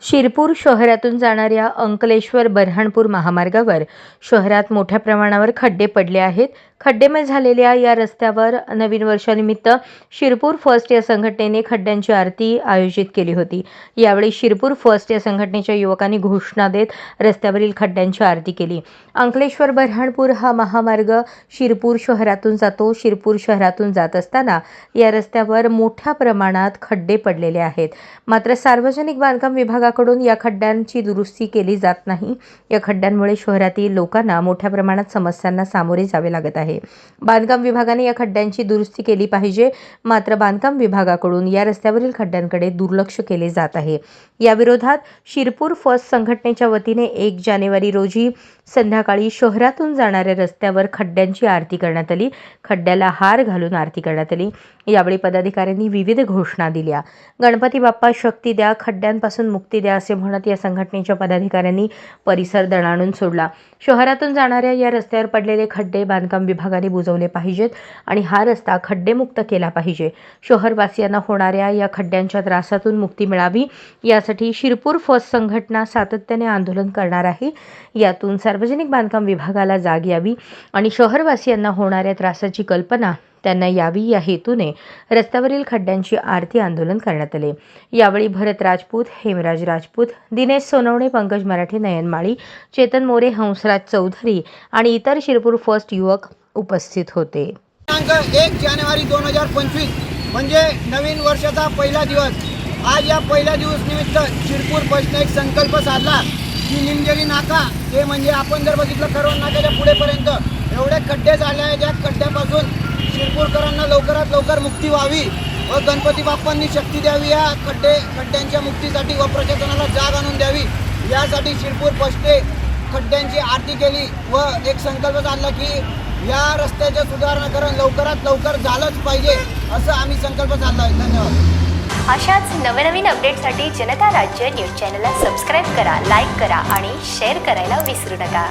शिरपूर शहरातून जाणाऱ्या अंकलेश्वर बऱ्हाणपूर महामार्गावर शहरात मोठ्या प्रमाणावर खड्डे पडले आहेत। खड्डेमय झालेल्या या रस्त्यावर नवीन वर्षानिमित्त शिरपूर फर्स्ट या संघटनेने खड्ड्यांची आरती आयोजित केली होती। यावेळी शिरपूर फर्स्ट या संघटनेच्या युवकांनी घोषणा देत रस्त्यावरील खड्ड्यांची आरती केली। अंकलेश्वर बऱ्हाणपूर हा महामार्ग शिरपूर शहरातून जातो। शिरपूर शहरातून जात असताना या रस्त्यावर मोठ्या प्रमाणात खड्डे पडलेले आहेत। मात्र सार्वजनिक बांधकाम विभागाकडून या खड्ड्यांची दुरुस्ती केली जात नाही। या खड्ड्यांमुळे शहरातील लोकांना मोठ्या प्रमाणात समस्यांना सामोरे जावे लागत आहे। बांधकाम विभागाने या खड्ड्यांची दुरुस्ती केली पाहिजे, मात्र बांधकाम विभागाकडून या रस्त्यावरील खड्ड्यांकडे दुर्लक्ष केले जात आहे। या विरोधात शिरपूर फर्स्ट संघटनेच्या वतीने 1 जानेवारी रोजी संध्याकाळी शहरातून जाणाऱ्या रस्त्यावर खड्ड्यांची आरती करण्यात आली। खड्ड्याला हार घालून आरती करण्यात आली। यावेळी पदाधिकाऱ्यांनी विविध घोषणा दिल्या। गणपती बाप्पा शक्ती द्या, खड्ड्यांपासून मुक्ती द्या असे म्हणत या संघटनेच्या पदाधिकाऱ्यांनी परिसर दणाणून सोडला। शहरातून जाणाऱ्या या रस्त्यावर पडलेले खड्डे बांधकाम विभागाने बुजवले पाहिजेत आणि हा रस्ता खड्डेमुक्त केला पाहिजे। शहरवासियांना होणाऱ्या या खड्ड्यांच्या त्रासातून मुक्ती मिळावी यासाठी शिरपूर फर्स्ट संघटना सातत्याने आंदोलन करणार आहे। यातून सार्वजनिक बांधकाम विभागाला जाग यावी आणि शहरवासियांना होणाऱ्या त्रासाची कल्पना त्यांना यावी या हेतूने रस्त्यावरील खड्ड्यांची आरती आंदोलन करण्यात आले। यावेळी भरत राजपूत, हेमराज राजपूत, दिनेश सोनवणे, पंकज मराठे, नयन माळी, चेतन मोरे, हंसराज चौधरी आणि इतर शिरपूर फर्स्ट युवक उपस्थित होते। 1 जानेवारी 2025 म्हणजे नवीन वर्षाचा पहिला दिवस। आज या पहिल्या दिवस निमित्त शिरपूर फर्स्टने एक संकल्प साधला की निमजेली नाका हे म्हणजे आपण जर बघितलं करवण नाक्याच्या पुढेपर्यंत एवढे खड्डे झाले आहेत। या खड्ड्यापासून शिरपूरकरांना लवकरात लवकर मुक्ती व्हावी व गणपती बाप्पांनी शक्ती द्यावी। या खड्ड्यांच्या मुक्तीसाठी व प्रशासनाला जाग आणून द्यावी यासाठी शिरपूर फर्स्टने खड्ड्यांची आरती केली व एक संकल्प साधला की या रस्त्याचे सुधारणीकरण लवकरात लवकर झालंच पाहिजे असं आम्ही संकल्प साधला आहे। धन्यवाद। अशाच नवनवीन अपडेटसाठी जनता राज्य न्यूज चॅनलला सबस्क्राईब करा, लाईक करा आणि शेअर करायला विसरू नका।